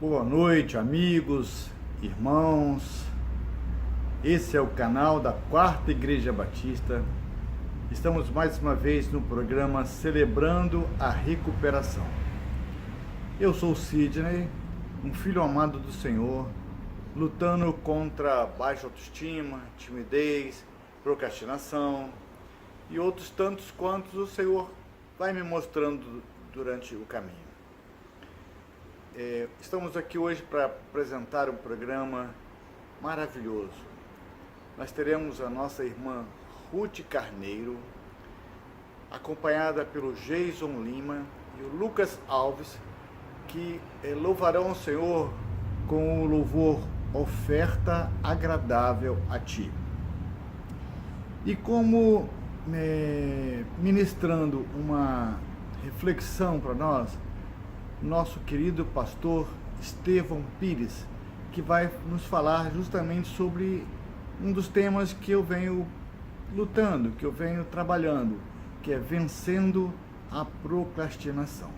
Boa noite, amigos, irmãos. Esse é o canal da Quarta Igreja Batista. Estamos mais uma vez no programa Celebrando a Recuperação. Eu sou Sidney, um filho amado do Senhor, lutando contra baixa autoestima, timidez, procrastinação e outros tantos quantos o Senhor vai me mostrando durante o caminho. Estamos aqui hoje para apresentar um programa maravilhoso. Nós teremos a nossa irmã Ruth Carneiro, acompanhada pelo Jason Lima e o Lucas Alves, que louvarão o Senhor com o louvor Oferta Agradável a Ti. E como ministrando uma reflexão para nós, nosso querido pastor Estevão Pires, que vai nos falar justamente sobre um dos temas que eu venho lutando, que eu venho trabalhando, que é vencendo a procrastinação.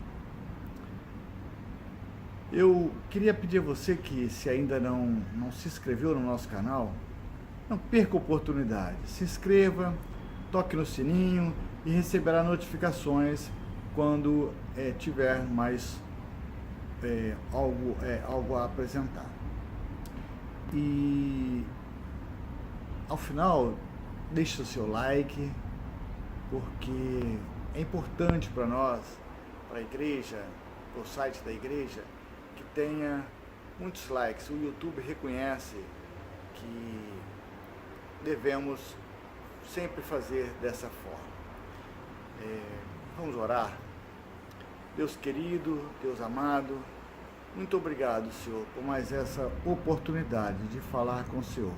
Eu queria pedir a você que, se ainda não se inscreveu no nosso canal, não perca a oportunidade. Se inscreva, toque no sininho e receberá notificações quando tiver mais algo a apresentar. E ao final, deixe o seu like, porque é importante para nós, para a igreja, para o site da igreja, que tenha muitos likes. O YouTube reconhece que devemos sempre fazer dessa forma. Vamos orar. Deus querido, Deus amado, muito obrigado, Senhor, por mais essa oportunidade de falar com o Senhor.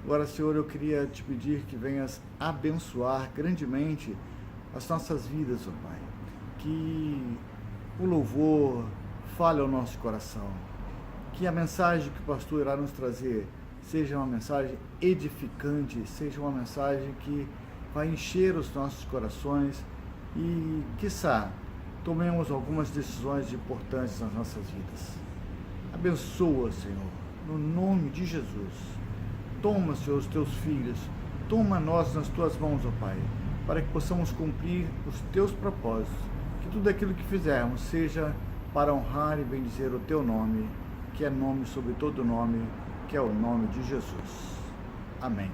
Agora, Senhor, eu queria te pedir que venhas abençoar grandemente as nossas vidas, ó Pai. Que o louvor fale ao nosso coração. Que a mensagem que o pastor irá nos trazer seja uma mensagem edificante, seja uma mensagem que vai encher os nossos corações e, quiçá, tomemos algumas decisões importantes nas nossas vidas. Abençoa, Senhor, no nome de Jesus. Toma, Senhor, os teus filhos, toma nós nas tuas mãos, ó Pai, para que possamos cumprir os teus propósitos, que tudo aquilo que fizermos seja para honrar e bendizer o teu nome, que é nome sobre todo nome, que é o nome de Jesus. Amém.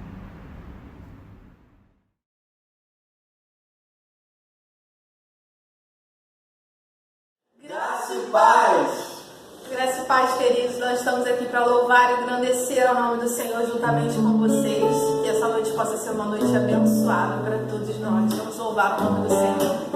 Graça e paz! Graça e paz, queridos. Nós estamos aqui para louvar e engrandecer o nome do Senhor juntamente com vocês. Que essa noite possa ser uma noite abençoada para todos nós. Vamos louvar o nome do Senhor.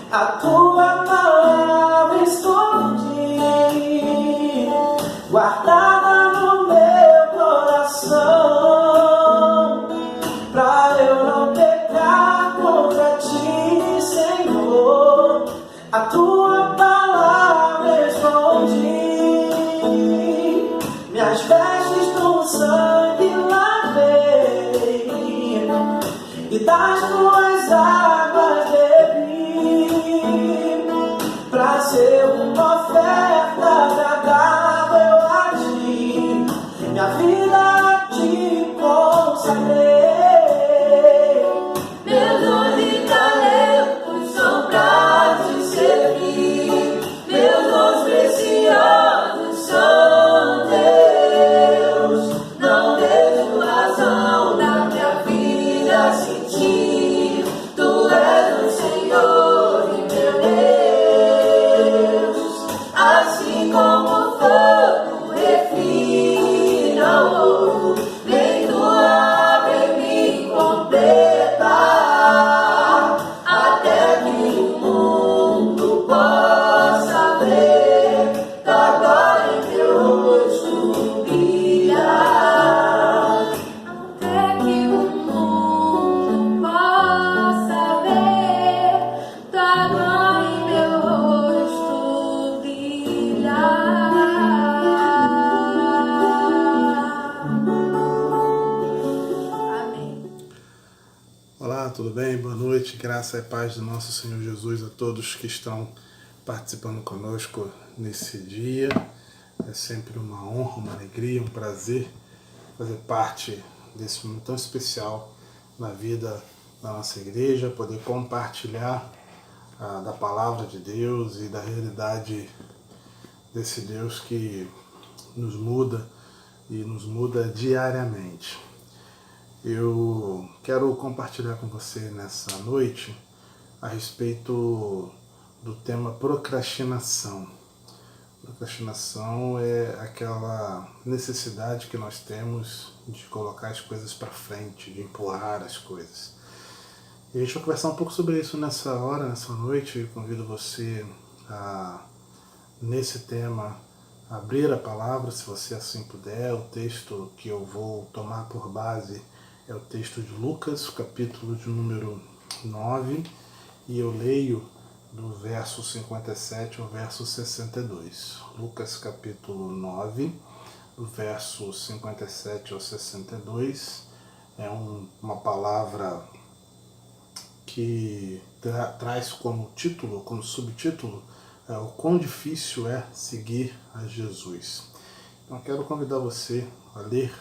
A tua palavra escondi as águas bebi, pra ser uma oferta agradável a ti, minha vida te consagrei. Meus dons e talentos são pra te servir, meus dons preciosos são teus. Não vejo razão na minha vida sem ti. Tu és o Senhor e meu Deus. Assim como o fogo refina o ouro, vem tua em mim completa, até que o mundo possa ver tua glória em teu rosto brilhar. Até que o mundo possa ver tua glória em meu rosto brilhar. Amém. Olá, tudo bem? Boa noite, graça e paz do nosso Senhor Jesus a todos que estão participando conosco nesse dia. É sempre uma honra, uma alegria, um prazer fazer parte desse momento tão especial na vida da nossa igreja, poder compartilhar da palavra de Deus e da realidade desse Deus que nos muda e nos muda diariamente. Eu quero compartilhar com você nessa noite a respeito do tema procrastinação. Procrastinação é aquela necessidade que nós temos de colocar as coisas para frente, de empurrar as coisas. E a gente vai conversar um pouco sobre isso nessa hora, nessa noite. Eu convido você a, nesse tema, abrir a palavra, se você assim puder. O texto que eu vou tomar por base é o texto de Lucas, capítulo de número 9, e eu leio do verso 57 ao verso 62. Lucas, capítulo 9, do verso 57 ao 62, é uma palavra que traz como título, como subtítulo, o quão difícil é seguir a Jesus. Então eu quero convidar você a ler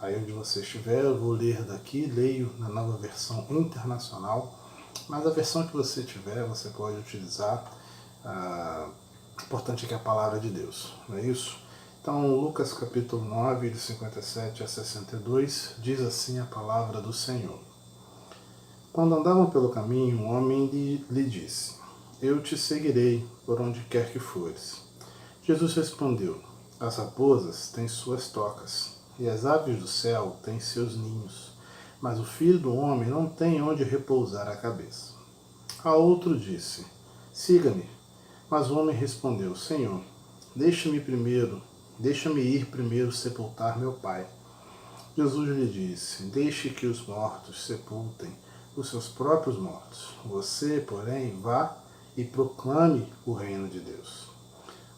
aí onde você estiver. Eu vou ler daqui, leio na Nova Versão Internacional, mas a versão que você tiver, você pode utilizar. O importante é que é a palavra de Deus, não é isso? Então, Lucas capítulo 9, de 57 a 62, diz assim a palavra do Senhor. Quando andavam pelo caminho, um homem lhe disse: Eu te seguirei por onde quer que fores. Jesus respondeu: As raposas têm suas tocas, e as aves do céu têm seus ninhos, mas o Filho do Homem não tem onde repousar a cabeça. A outro disse: Siga-me. Mas o homem respondeu: Senhor, deixa-me ir primeiro sepultar meu pai. Jesus lhe disse: Deixe que os mortos sepultem os seus próprios mortos. Você, porém, vá e proclame o reino de Deus.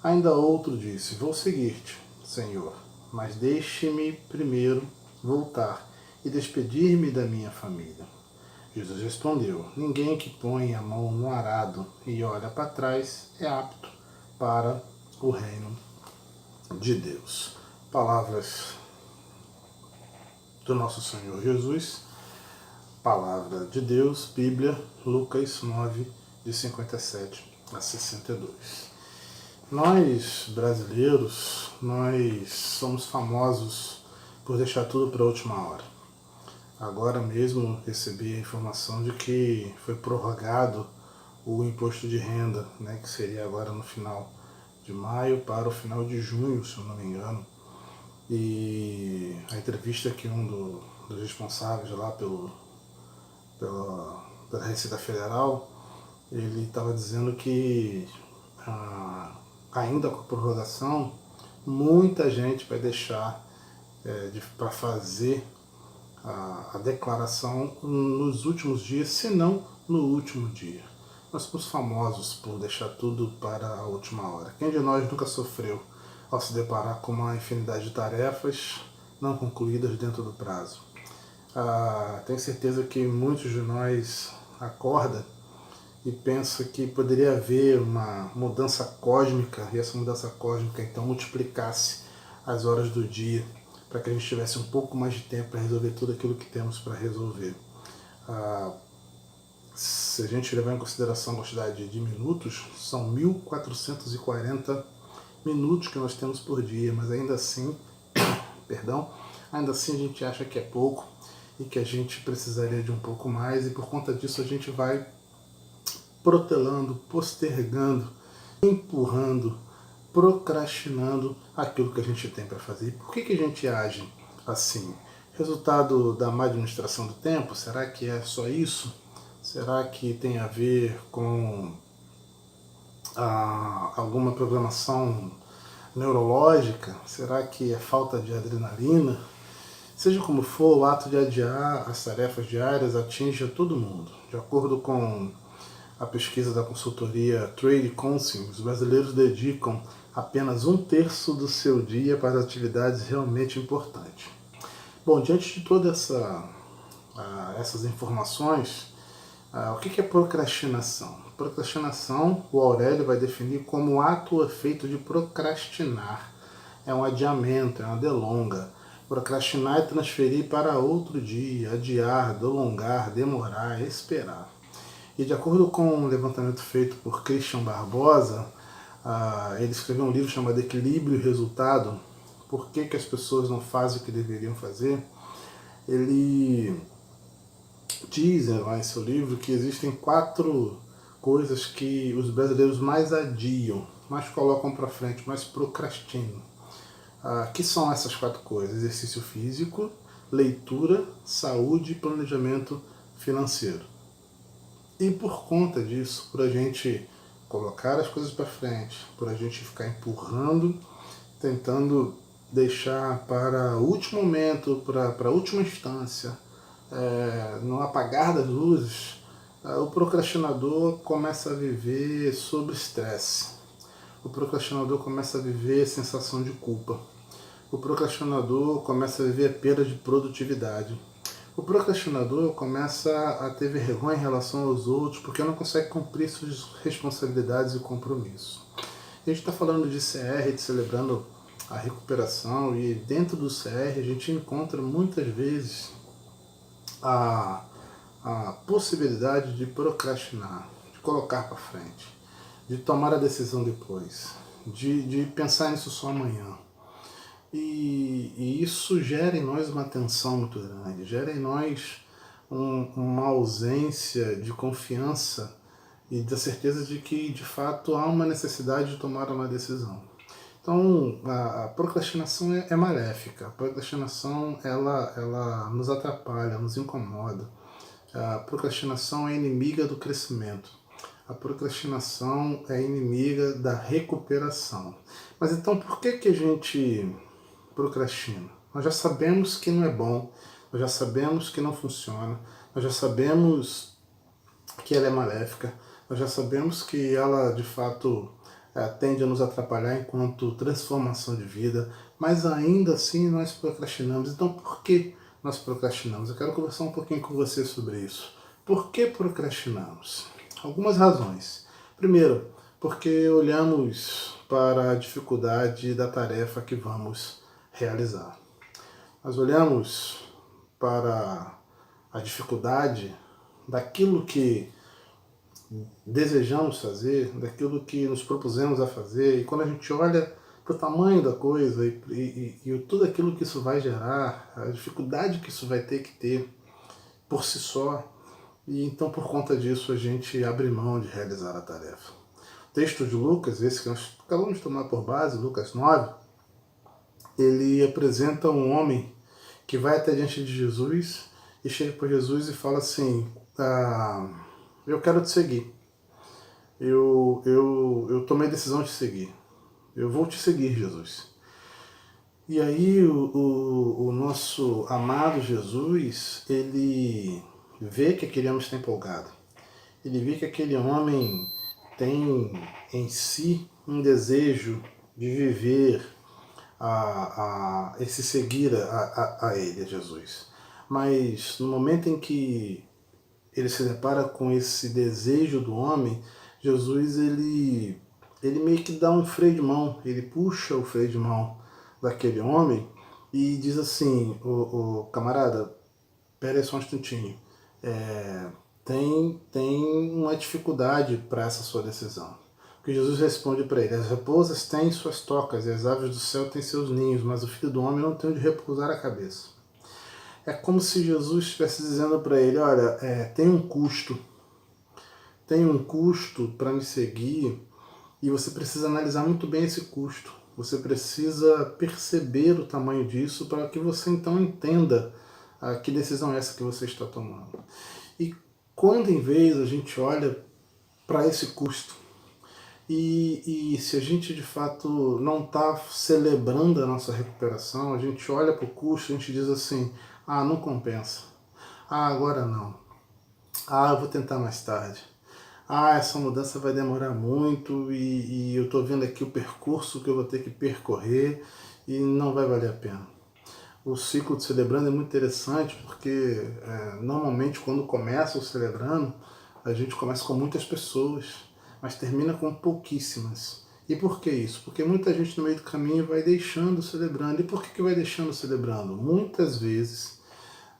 Ainda outro disse: Vou seguir-te, Senhor, mas deixe-me primeiro voltar e despedir-me da minha família. Jesus respondeu: Ninguém que põe a mão no arado e olha para trás é apto para o reino de Deus. Palavras do nosso Senhor Jesus, palavra de Deus, Bíblia, Lucas 9, de 57 a 62. Nós, brasileiros, nós somos famosos por deixar tudo para a última hora. Agora mesmo recebi a informação de que foi prorrogado o imposto de renda, né, que seria agora no final de maio para o final de junho, se eu não me engano. E a entrevista que um dos responsáveis lá pela Receita Federal, ele estava dizendo que ainda com a prorrogação, muita gente vai deixar para fazer a declaração nos últimos dias, se não no último dia. Nós somos famosos por deixar tudo para a última hora. Quem de nós nunca sofreu ao se deparar com uma infinidade de tarefas não concluídas dentro do prazo? Tenho certeza que muitos de nós acordam e pensam que poderia haver uma mudança cósmica, e essa mudança cósmica então multiplicasse as horas do dia, para que a gente tivesse um pouco mais de tempo para resolver tudo aquilo que temos para resolver. Se a gente levar em consideração a quantidade de minutos, são 1440 minutos que nós temos por dia, mas ainda assim, ainda assim a gente acha que é pouco e que a gente precisaria de um pouco mais, e por conta disso a gente vai protelando, postergando, empurrando, procrastinando aquilo que a gente tem para fazer. E por que a gente age assim? Resultado da má administração do tempo? Será que é só isso? Será que tem a ver com alguma programação neurológica? Será que é falta de adrenalina? Seja como for, o ato de adiar as tarefas diárias atinge a todo mundo. De acordo com a pesquisa da consultoria Trade Council, os brasileiros dedicam apenas 1/3 do seu dia para atividades realmente importantes. Bom, diante de todas essas informações, o que é procrastinação? Procrastinação, o Aurélio vai definir como ato ou efeito de procrastinar. É um adiamento, é uma delonga. Procrastinar é transferir para outro dia, adiar, delongar, demorar, esperar. E de acordo com um levantamento feito por Christian Barbosa, ele escreveu um livro chamado Equilíbrio e Resultado, Por que as pessoas não fazem o que deveriam fazer? Ele diz lá em seu livro que existem 4 coisas que os brasileiros mais adiam, mais colocam para frente, mais procrastinam. Que são essas 4 coisas? Exercício físico, leitura, saúde e planejamento financeiro. E por conta disso, por a gente colocar as coisas para frente, por a gente ficar empurrando, tentando deixar para o último momento, para a última instância, no apagar das luzes, o procrastinador começa a viver sob estresse. O procrastinador começa a viver sensação de culpa. O procrastinador começa a viver a perda de produtividade. O procrastinador começa a ter vergonha em relação aos outros porque não consegue cumprir suas responsabilidades e compromissos. A gente está falando de CR, de celebrando a recuperação, e dentro do CR a gente encontra muitas vezes a possibilidade de procrastinar, de colocar para frente, de tomar a decisão depois, de pensar nisso só amanhã. E isso gera em nós uma tensão muito grande, gera em nós uma ausência de confiança e da certeza de que, de fato, há uma necessidade de tomar uma decisão. Então, a procrastinação é maléfica. A procrastinação ela nos atrapalha, nos incomoda. A procrastinação é inimiga do crescimento. A procrastinação é inimiga da recuperação. Mas então, por que a gente procrastina? Nós já sabemos que não é bom, nós já sabemos que não funciona, nós já sabemos que ela é maléfica, nós já sabemos que ela, de fato, tende a nos atrapalhar enquanto transformação de vida, mas ainda assim nós procrastinamos. Então, por que nós procrastinamos? Eu quero conversar um pouquinho com você sobre isso. Por que procrastinamos? Algumas razões. Primeiro, porque olhamos para a dificuldade da tarefa que vamos realizar. Nós olhamos para a dificuldade daquilo que desejamos fazer, daquilo que nos propusemos a fazer, e quando a gente olha para o tamanho da coisa e tudo aquilo que isso vai gerar, a dificuldade que isso vai ter que ter por si só, e então por conta disso a gente abre mão de realizar a tarefa. O texto de Lucas, esse que nós acabamos de tomar por base, Lucas 9, ele apresenta um homem que vai até diante de Jesus e chega para Jesus e fala assim: eu quero te seguir. Eu tomei a decisão de seguir. Eu vou te seguir, Jesus. E aí o nosso amado Jesus, ele vê que aquele homem está empolgado. Ele vê que aquele homem tem em si um desejo de viver esse seguir a ele, a Jesus. Mas no momento em que ele se depara com esse desejo do homem, Jesus ele meio que dá um freio de mão, ele puxa o freio de mão daquele homem e diz assim, o camarada, pera aí só um instantinho, tem uma dificuldade para essa sua decisão. Porque Jesus responde para ele, as raposas têm suas tocas e as aves do céu têm seus ninhos, mas o Filho do Homem não tem onde repousar a cabeça. É como se Jesus estivesse dizendo para ele, olha, tem um custo para me seguir e você precisa analisar muito bem esse custo. Você precisa perceber o tamanho disso para que você então entenda que decisão é essa que você está tomando. E quando em vez a gente olha para esse custo e se a gente de fato não está celebrando a nossa recuperação, a gente olha para o custo e a gente diz assim, não compensa. Agora não. Eu vou tentar mais tarde. Essa mudança vai demorar muito e eu estou vendo aqui o percurso que eu vou ter que percorrer e não vai valer a pena. O ciclo de Celebrando é muito interessante porque normalmente quando começa o Celebrando, a gente começa com muitas pessoas, mas termina com pouquíssimas. E por que isso? Porque muita gente no meio do caminho vai deixando o Celebrando. E por que vai deixando o Celebrando? Muitas vezes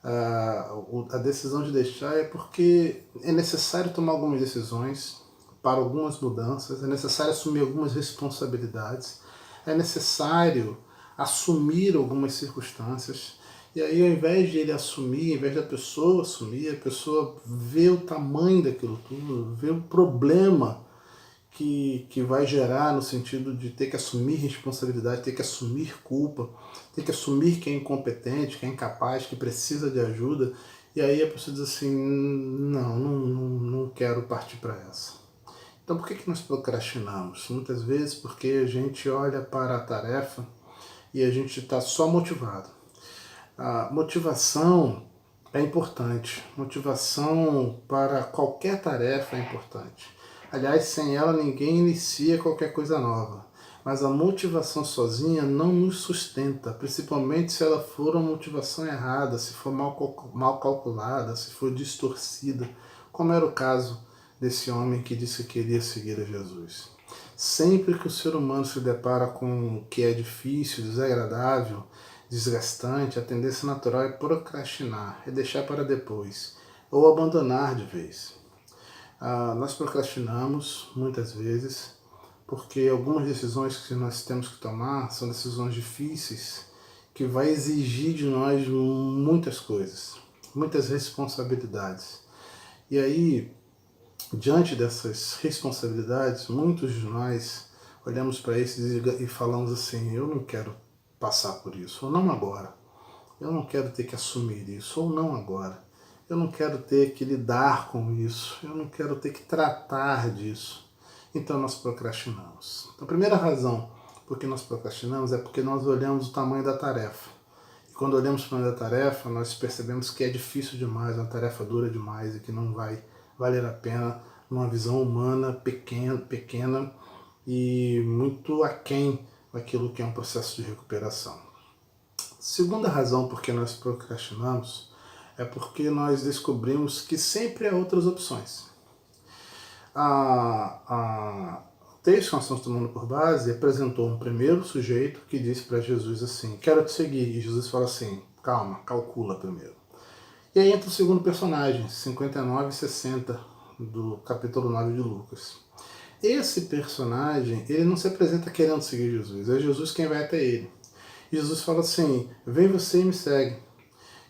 a decisão de deixar é porque é necessário tomar algumas decisões para algumas mudanças, é necessário assumir algumas responsabilidades, é necessário assumir algumas circunstâncias, e aí ao invés de ele assumir, ao invés da pessoa assumir, a pessoa vê o tamanho daquilo tudo, vê o problema que vai gerar no sentido de ter que assumir responsabilidade, ter que assumir culpa, ter que assumir que é incompetente, que é incapaz, que precisa de ajuda, e aí a pessoa diz assim, não quero partir para essa. Então por que nós procrastinamos? Muitas vezes porque a gente olha para a tarefa e a gente está só motivado. A motivação é importante. Motivação para qualquer tarefa é importante. Aliás, sem ela ninguém inicia qualquer coisa nova. Mas a motivação sozinha não nos sustenta, principalmente se ela for uma motivação errada, se for mal calculada, se for distorcida, como era o caso desse homem que disse que queria seguir a Jesus. Sempre que o ser humano se depara com o que é difícil, desagradável, desgastante, a tendência natural é procrastinar, é deixar para depois, ou abandonar de vez. Nós procrastinamos muitas vezes porque algumas decisões que nós temos que tomar são decisões difíceis que vai exigir de nós muitas coisas, muitas responsabilidades. E aí, diante dessas responsabilidades, muitos de nós olhamos para isso e falamos assim, eu não quero passar por isso, ou não agora. Eu não quero ter que assumir isso, ou não agora. Eu não quero ter que lidar com isso, eu não quero ter que tratar disso. Então nós procrastinamos. Então, a primeira razão por que nós procrastinamos é porque nós olhamos o tamanho da tarefa. E quando olhamos o tamanho da tarefa, nós percebemos que é difícil demais, uma tarefa dura demais e que não vai valer a pena numa visão humana pequena e muito aquém daquilo que é um processo de recuperação. Segunda razão por que nós procrastinamos é porque nós descobrimos que sempre há outras opções. O texto que nós estamos tomando por base apresentou um primeiro sujeito que disse para Jesus assim, quero te seguir, e Jesus fala assim, calma, calcula primeiro. E aí entra o segundo personagem, 59 e 60 do capítulo 9 de Lucas. Esse personagem, ele não se apresenta querendo seguir Jesus, é Jesus quem vai até ele. E Jesus fala assim, vem você e me segue.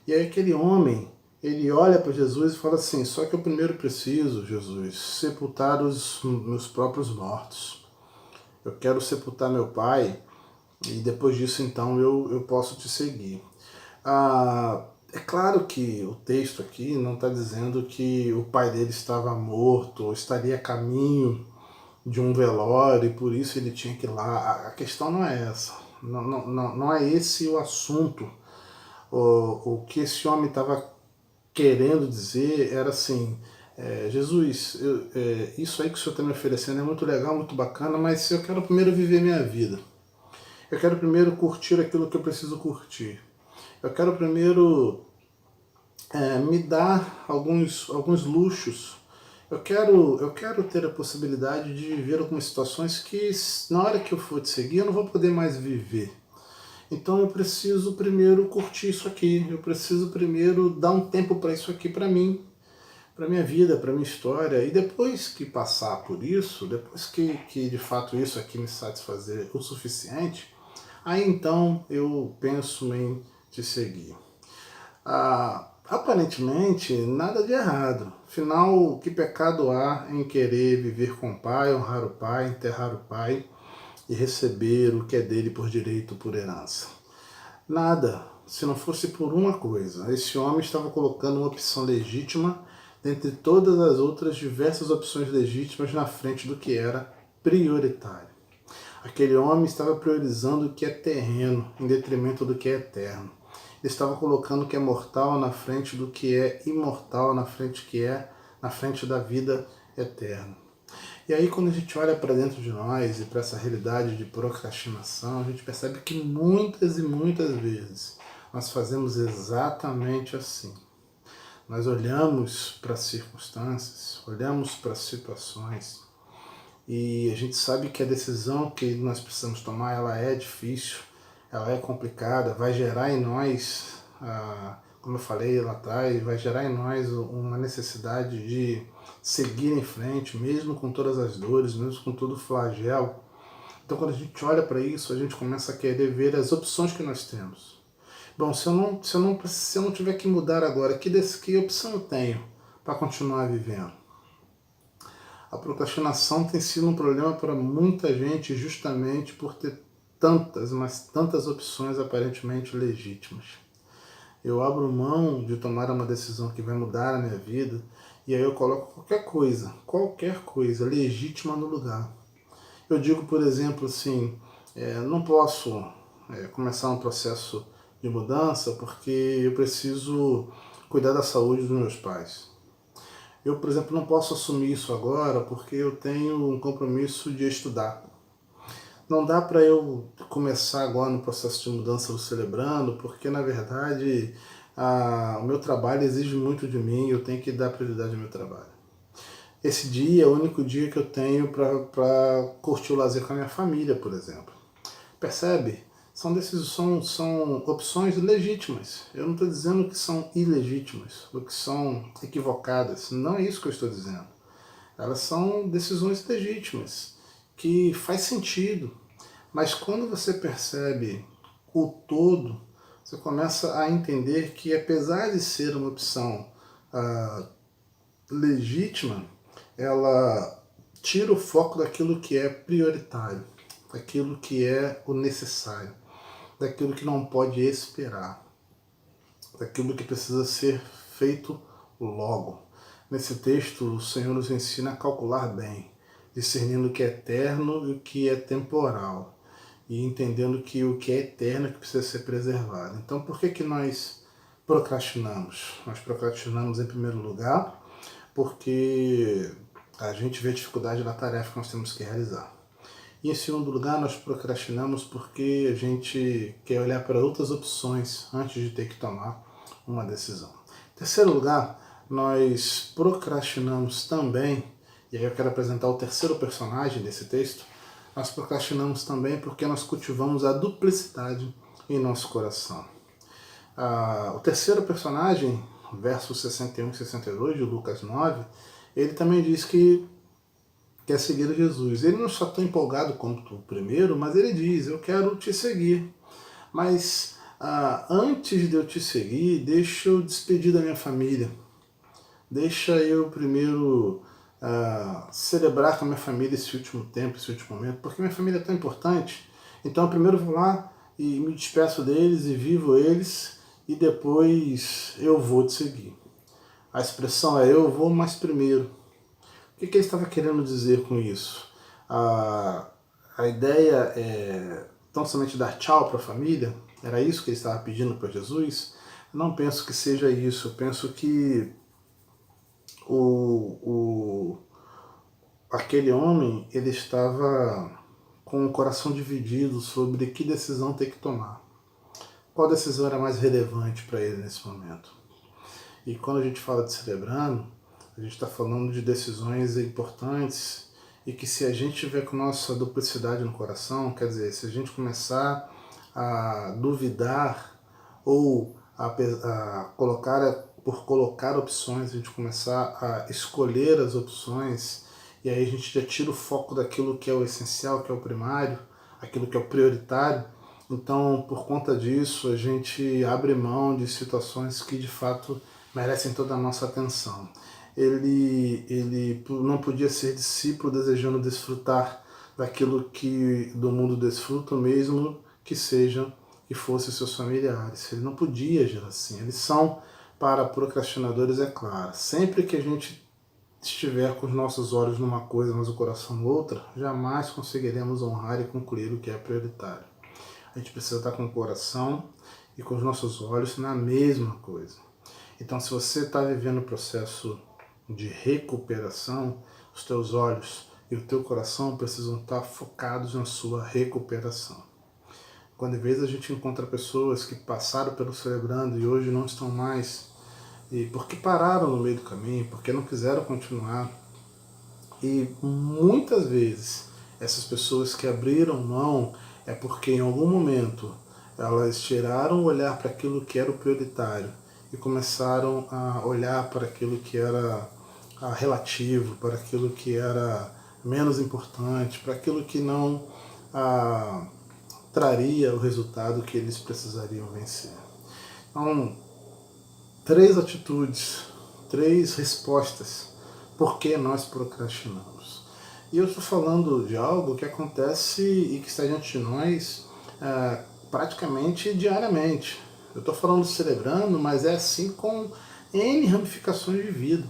E aí aquele homem, ele olha para Jesus e fala assim, só que eu primeiro preciso, Jesus, sepultar os meus próprios mortos. Eu quero sepultar meu pai e depois disso então eu posso te seguir. É claro que o texto aqui não está dizendo que o pai dele estava morto ou estaria a caminho de um velório e por isso ele tinha que ir lá. A questão não é essa, não é esse o assunto. O que esse homem estava querendo dizer era assim, Jesus, isso aí que o Senhor está me oferecendo é muito legal, muito bacana, mas eu quero primeiro viver minha vida. Eu quero primeiro curtir aquilo que eu preciso curtir. Eu quero primeiro me dá alguns luxos. Eu quero ter a possibilidade de viver algumas situações que, na hora que eu for te seguir, eu não vou poder mais viver. Então eu preciso primeiro curtir isso aqui, eu preciso primeiro dar um tempo para isso aqui para mim, para minha vida, para minha história. E depois que passar por isso, depois que de fato isso aqui me satisfazer o suficiente, aí então eu penso em te seguir. Aparentemente, nada de errado. Afinal, que pecado há em querer viver com o pai, honrar o pai, enterrar o pai e receber o que é dele por direito, por herança? Nada, se não fosse por uma coisa. Esse homem estava colocando uma opção legítima dentre todas as outras diversas opções legítimas na frente do que era prioritário. Aquele homem estava priorizando o que é terreno em detrimento do que é eterno. Ele estava colocando o que é mortal na frente do que é imortal, na frente da vida eterna. E aí, quando a gente olha para dentro de nós e para essa realidade de procrastinação, a gente percebe que muitas e muitas vezes nós fazemos exatamente assim. Nós olhamos para as circunstâncias, olhamos para as situações e a gente sabe que a decisão que nós precisamos tomar, ela é difícil, ela é complicada, vai gerar em nós, como eu falei lá atrás, vai gerar em nós uma necessidade de seguir em frente, mesmo com todas as dores, mesmo com todo o flagelo. Então, quando a gente olha para isso, a gente começa a querer ver as opções que nós temos. Bom, se eu não tiver que mudar agora, que opção eu tenho para continuar vivendo? A procrastinação tem sido um problema para muita gente justamente por ter tantas opções aparentemente legítimas. Eu abro mão de tomar uma decisão que vai mudar a minha vida e aí eu coloco qualquer coisa legítima no lugar. Eu digo, por exemplo, assim, não posso começar um processo de mudança porque eu preciso cuidar da saúde dos meus pais. Eu, por exemplo, não posso assumir isso agora porque eu tenho um compromisso de estudar. Não dá para eu começar agora no processo de mudança do celebrando, porque na verdade o meu trabalho exige muito de mim e eu tenho que dar prioridade ao meu trabalho. Esse dia é o único dia que eu tenho para curtir o lazer com a minha família, por exemplo. Percebe? São opções legítimas. Eu não estou dizendo que são ilegítimas ou que são equivocadas. Não é isso que eu estou dizendo. Elas são decisões legítimas, que faz sentido. Mas quando você percebe o todo, você começa a entender que apesar de ser uma opção legítima, ela tira o foco daquilo que é prioritário, daquilo que é o necessário, daquilo que não pode esperar, daquilo que precisa ser feito logo. Nesse texto, o Senhor nos ensina a calcular bem, discernindo o que é eterno e o que é temporal, e entendendo que o que é eterno é que precisa ser preservado. Então, por que nós procrastinamos? Nós procrastinamos, em primeiro lugar, porque a gente vê a dificuldade da tarefa que nós temos que realizar. E, em segundo lugar, nós procrastinamos porque a gente quer olhar para outras opções antes de ter que tomar uma decisão. Em terceiro lugar, nós procrastinamos também, e aí eu quero apresentar o terceiro personagem desse texto, nós procrastinamos também porque nós cultivamos a duplicidade em nosso coração. O terceiro personagem, versos 61 e 62 de Lucas 9, ele também diz que quer seguir Jesus. Ele não está tão empolgado como o primeiro, mas ele diz, eu quero te seguir. Mas antes de eu te seguir, deixa eu despedir da minha família. Deixa eu primeiro celebrar com a minha família esse último tempo, esse último momento, porque minha família é tão importante. Então eu primeiro vou lá e me despeço deles e vivo eles, e depois eu vou te seguir. A expressão é eu vou, mas primeiro. O que ele estava querendo dizer com isso? A ideia é tão somente dar tchau para a família? Era isso que ele estava pedindo para Jesus? Eu não penso que seja isso. Eu penso que aquele homem, ele estava com o coração dividido sobre que decisão ter que tomar. Qual decisão era mais relevante para ele nesse momento? E quando a gente fala de celebrando, a gente está falando de decisões importantes e que se a gente tiver com nossa duplicidade no coração, quer dizer, se a gente começar a duvidar ou a colocar opções, a gente começar a escolher as opções, e aí a gente já tira o foco daquilo que é o essencial, que é o primário, aquilo que é o prioritário. Então, por conta disso, a gente abre mão de situações que de fato merecem toda a nossa atenção. Ele não podia ser discípulo desejando desfrutar daquilo que do mundo desfruta, mesmo que fossem seus familiares. Ele não podia agir assim. Eles são, para procrastinadores, é claro. Sempre que a gente estiver com os nossos olhos numa coisa, mas o coração noutra, jamais conseguiremos honrar e concluir o que é prioritário. A gente precisa estar com o coração e com os nossos olhos na mesma coisa. Então, se você está vivendo o processo de recuperação, os teus olhos e o teu coração precisam estar focados na sua recuperação. Quando às vezes a gente encontra pessoas que passaram pelo celebrando e hoje não estão mais, e porque pararam no meio do caminho, porque não quiseram continuar, e muitas vezes essas pessoas que abriram mão é porque em algum momento elas tiraram o olhar para aquilo que era o prioritário e começaram a olhar para aquilo que era relativo, para aquilo que era menos importante, para aquilo que não traria o resultado que eles precisariam vencer. Então, 3 atitudes, 3 respostas por que nós procrastinamos. E eu estou falando de algo que acontece e que está diante de nós praticamente diariamente. Eu estou falando celebrando, mas é assim com N ramificações de vida.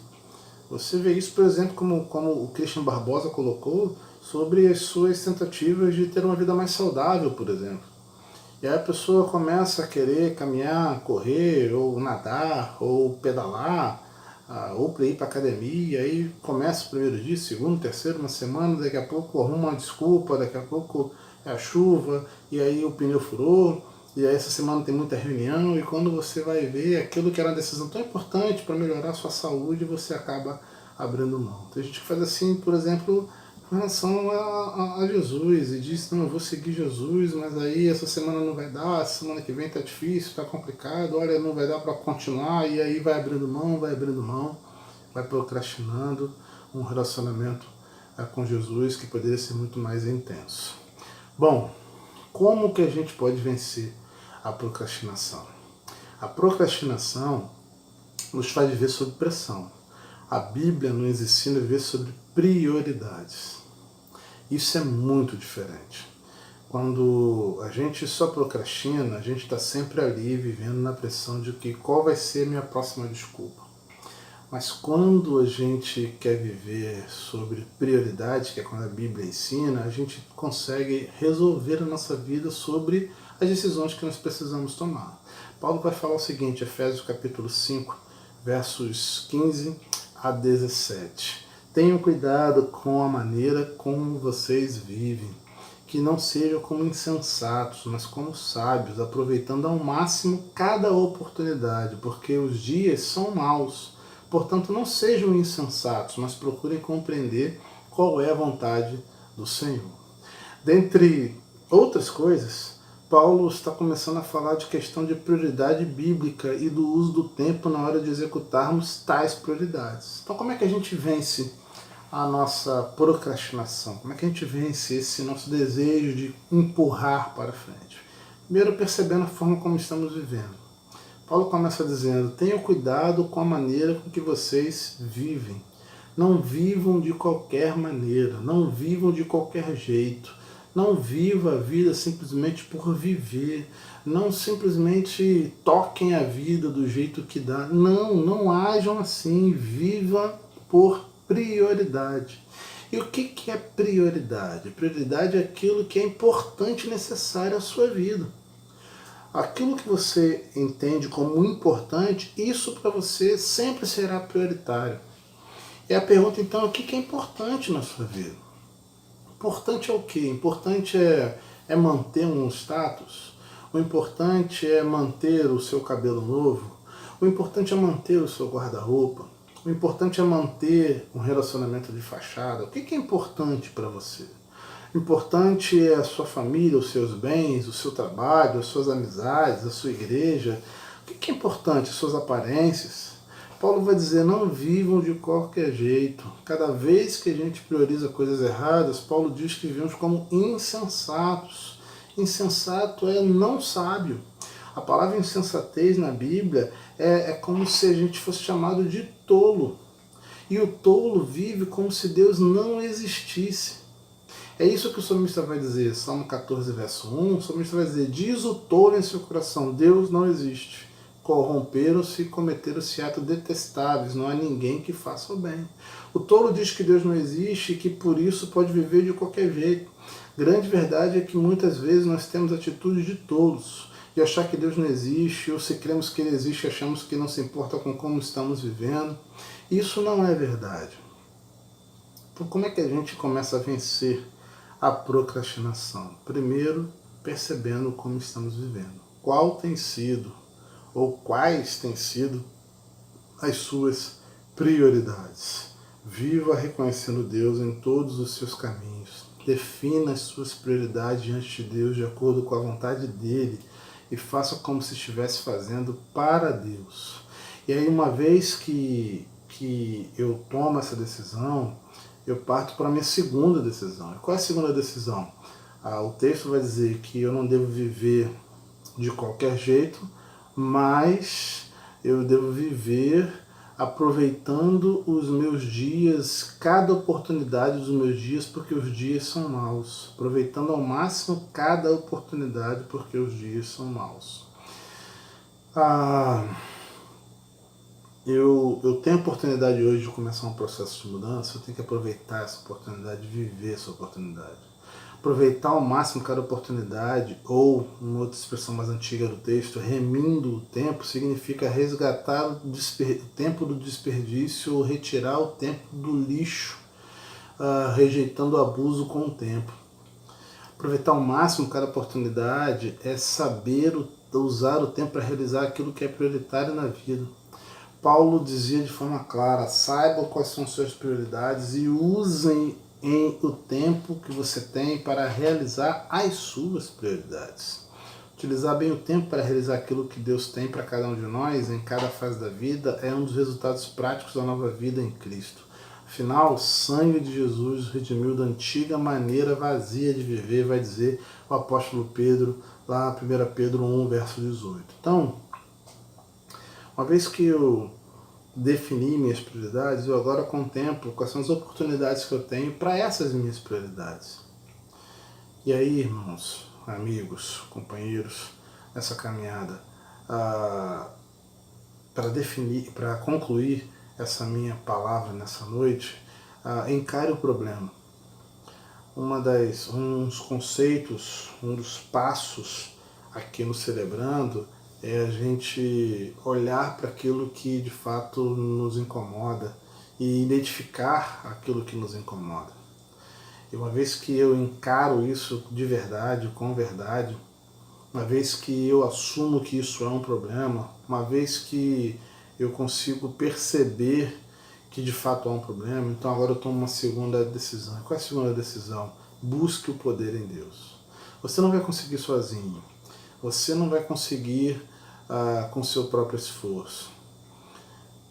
Você vê isso, por exemplo, como o Christian Barbosa colocou, sobre as suas tentativas de ter uma vida mais saudável, por exemplo. E aí a pessoa começa a querer caminhar, correr, ou nadar, ou pedalar, ou para ir para a academia, aí começa o primeiro dia, segundo, terceiro, uma semana, daqui a pouco arruma uma desculpa, daqui a pouco é a chuva, e aí o pneu furou, e aí essa semana tem muita reunião, e quando você vai ver aquilo que era uma decisão tão importante para melhorar a sua saúde, você acaba abrindo mão. Tem gente que faz assim, por exemplo, com relação a Jesus, e diz, não, eu vou seguir Jesus, mas aí essa semana não vai dar, essa semana que vem tá difícil, tá complicado, olha, não vai dar para continuar, e aí vai abrindo mão, vai procrastinando um relacionamento com Jesus que poderia ser muito mais intenso. Bom, como que a gente pode vencer a procrastinação? A procrastinação nos faz viver sob pressão. A Bíblia nos ensina a viver sobre prioridades. Isso é muito diferente. Quando a gente só procrastina, a gente está sempre ali vivendo na pressão de que qual vai ser a minha próxima desculpa. Mas quando a gente quer viver sobre prioridade, que é quando a Bíblia ensina, a gente consegue resolver a nossa vida sobre as decisões que nós precisamos tomar. Paulo vai falar o seguinte, Efésios capítulo 5, versos 15 a 17. Tenham cuidado com a maneira como vocês vivem, que não sejam como insensatos, mas como sábios, aproveitando ao máximo cada oportunidade, porque os dias são maus. Portanto, não sejam insensatos, mas procurem compreender qual é a vontade do Senhor. Dentre outras coisas, Paulo está começando a falar de questão de prioridade bíblica e do uso do tempo na hora de executarmos tais prioridades. Então, como é que a gente vence a nossa procrastinação? Como é que a gente vence esse nosso desejo de empurrar para frente? Primeiro, percebendo a forma como estamos vivendo. Paulo começa dizendo, tenham cuidado com a maneira com que vocês vivem. Não vivam de qualquer maneira, não vivam de qualquer jeito. Não viva a vida simplesmente por viver. Não simplesmente toquem a vida do jeito que dá. Não ajam assim. Viva por prioridade. E o que é prioridade? Prioridade é aquilo que é importante e necessário à sua vida. Aquilo que você entende como importante, isso para você sempre será prioritário. E a pergunta então é o que é importante na sua vida? Importante é o quê? Importante é manter um status? O importante é manter o seu cabelo novo? O importante é manter o seu guarda-roupa. O importante é manter um relacionamento de fachada. O que é importante para você? O importante é a sua família, os seus bens, o seu trabalho, as suas amizades, a sua igreja. O que é importante? As suas aparências. Paulo vai dizer, não vivam de qualquer jeito. Cada vez que a gente prioriza coisas erradas, Paulo diz que vivemos como insensatos. Insensato é não sábio. A palavra insensatez na Bíblia é como se a gente fosse chamado de tolo. E o tolo vive como se Deus não existisse. É isso que o salmista vai dizer, Salmo 14, verso 1, o salmista vai dizer, diz o tolo em seu coração, Deus não existe. Corromperam-se e cometeram-se atos detestáveis, não há ninguém que faça o bem. O tolo diz que Deus não existe e que por isso pode viver de qualquer jeito. Grande verdade é que muitas vezes nós temos atitudes de tolos, de achar que Deus não existe, ou se cremos que Ele existe, achamos que não se importa com como estamos vivendo. Isso não é verdade. Então, como é que a gente começa a vencer a procrastinação? Primeiro, percebendo como estamos vivendo. Qual tem sido, ou quais têm sido, as suas prioridades. Viva reconhecendo Deus em todos os seus caminhos. Defina as suas prioridades diante de Deus de acordo com a vontade dEle e faça como se estivesse fazendo para Deus. E aí, uma vez que eu tomo essa decisão, eu parto para a minha segunda decisão. E qual é a segunda decisão? O texto vai dizer que eu não devo viver de qualquer jeito, mas eu devo viver aproveitando os meus dias, cada oportunidade dos meus dias, porque os dias são maus. Aproveitando ao máximo cada oportunidade, porque os dias são maus. Eu tenho a oportunidade hoje de começar um processo de mudança, eu tenho que aproveitar essa oportunidade, viver essa oportunidade. Aproveitar ao máximo cada oportunidade, ou, uma outra expressão mais antiga do texto, remindo o tempo, significa resgatar o tempo do desperdício ou retirar o tempo do lixo, rejeitando o abuso com o tempo. Aproveitar ao máximo cada oportunidade é saber usar o tempo para realizar aquilo que é prioritário na vida. Paulo dizia de forma clara, saibam quais são suas prioridades e usem o tempo que você tem para realizar as suas prioridades. Utilizar bem o tempo para realizar aquilo que Deus tem para cada um de nós, em cada fase da vida, é um dos resultados práticos da nova vida em Cristo. Afinal, o sangue de Jesus redimiu da antiga maneira vazia de viver, vai dizer o apóstolo Pedro, lá 1 Pedro 1, verso 18. Então, uma vez que eu defini minhas prioridades, eu agora contemplo quais são as oportunidades que eu tenho para essas minhas prioridades. E aí, irmãos, amigos, companheiros, nessa caminhada, para concluir essa minha palavra nessa noite, encare o problema. Um dos conceitos, um dos passos aqui no Celebrando é a gente olhar para aquilo que de fato nos incomoda e identificar aquilo que nos incomoda. E uma vez que eu encaro isso de verdade, com verdade, uma vez que eu assumo que isso é um problema, uma vez que eu consigo perceber que de fato há um problema, então agora eu tomo uma segunda decisão. Qual é a segunda decisão? Busque o poder em Deus. Você não vai conseguir sozinho. Você não vai conseguir com seu próprio esforço.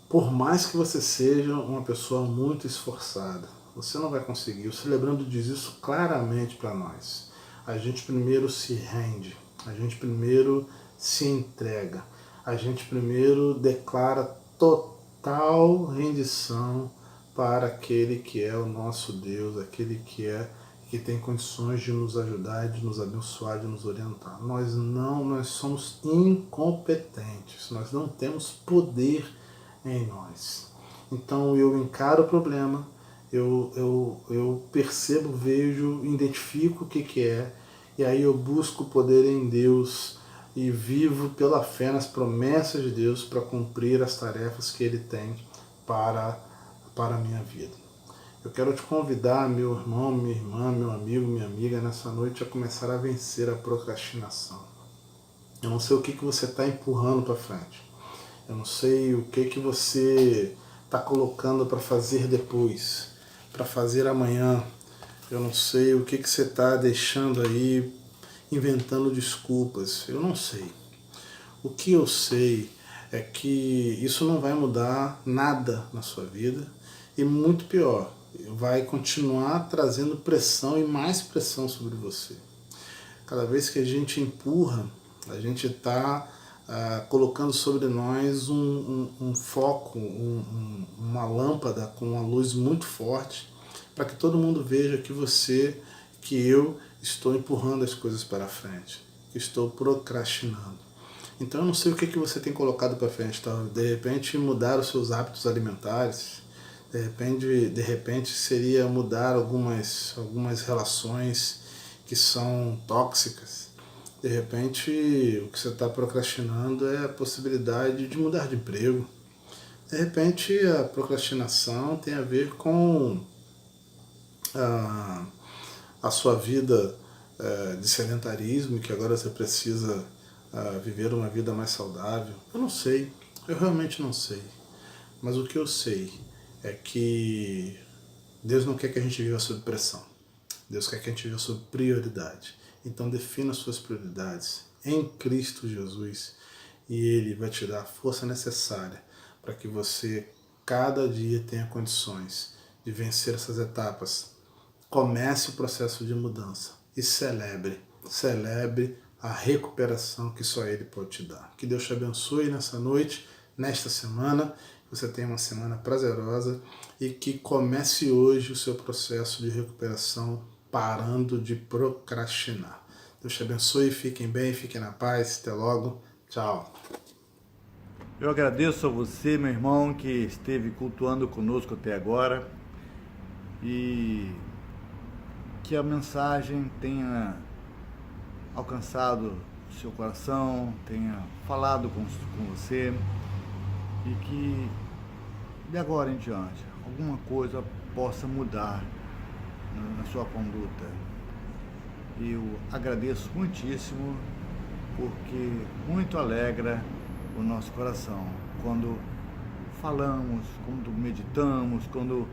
Por mais que você seja uma pessoa muito esforçada, você não vai conseguir. O Celebrando diz isso claramente para nós. A gente primeiro se rende, a gente primeiro se entrega, a gente primeiro declara total rendição para aquele que é o nosso Deus, aquele que tem condições de nos ajudar, de nos abençoar, de nos orientar. Nós somos incompetentes, nós não temos poder em nós. Então eu encaro o problema, eu percebo, vejo, identifico o que é, e aí eu busco o poder em Deus e vivo pela fé nas promessas de Deus para cumprir as tarefas que Ele tem para a minha vida. Eu quero te convidar, meu irmão, minha irmã, meu amigo, minha amiga, nessa noite a começar a vencer a procrastinação. Eu não sei o que você está empurrando para frente. Eu não sei o que você está colocando para fazer depois, para fazer amanhã. Eu não sei o que você está deixando aí, inventando desculpas. Eu não sei. O que eu sei é que isso não vai mudar nada na sua vida e, muito pior, vai continuar trazendo pressão e mais pressão sobre você. Cada vez que a gente empurra, a gente está colocando sobre nós um foco, uma lâmpada com uma luz muito forte, para que todo mundo veja que eu estou empurrando as coisas para frente, que estou procrastinando. Então eu não sei o que você tem colocado para frente, tá? De repente mudar os seus hábitos alimentares, de repente seria mudar algumas relações que são tóxicas. De repente o que você está procrastinando é a possibilidade de mudar de emprego. De repente a procrastinação tem a ver com a sua vida de sedentarismo, que agora você precisa viver uma vida mais saudável. Eu não sei, eu realmente não sei. Mas o que eu sei é que Deus não quer que a gente viva sob pressão. Deus quer que a gente viva sob prioridade. Então defina as suas prioridades em Cristo Jesus e Ele vai te dar a força necessária para que você cada dia tenha condições de vencer essas etapas. Comece o processo de mudança e celebre a recuperação que só Ele pode te dar. Que Deus te abençoe nessa noite, nesta semana, que você tenha uma semana prazerosa e que comece hoje o seu processo de recuperação parando de procrastinar. Deus te abençoe, fiquem bem, fiquem na paz, até logo, tchau. Eu agradeço a você, meu irmão, que esteve cultuando conosco até agora e que a mensagem tenha alcançado o seu coração, tenha falado com você e que de agora em diante alguma coisa possa mudar na sua conduta. Eu agradeço muitíssimo porque muito alegra o nosso coração quando falamos, quando meditamos, quando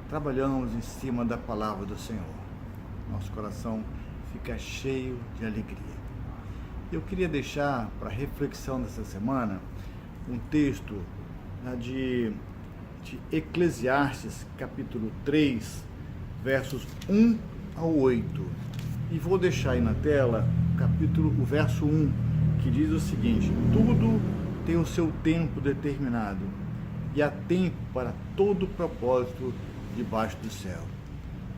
trabalhamos em cima da palavra do Senhor. Nosso coração fica cheio de alegria. Eu queria deixar para reflexão dessa semana um texto de Eclesiastes, capítulo 3, versos 1 ao 8. E vou deixar aí na tela o verso 1, que diz o seguinte: tudo tem o seu tempo determinado, e há tempo para todo propósito debaixo do céu.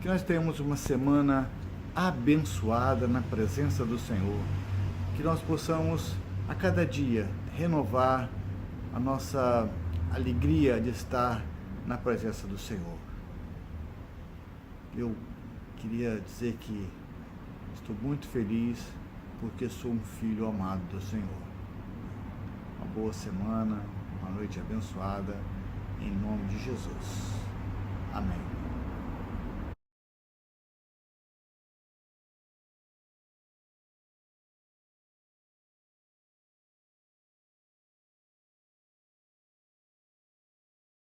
Que nós tenhamos uma semana abençoada na presença do Senhor, que nós possamos a cada dia renovar a nossa alegria de estar na presença do Senhor. Eu queria dizer que estou muito feliz porque sou um filho amado do Senhor. Uma boa semana, uma noite abençoada, em nome de Jesus. Amém.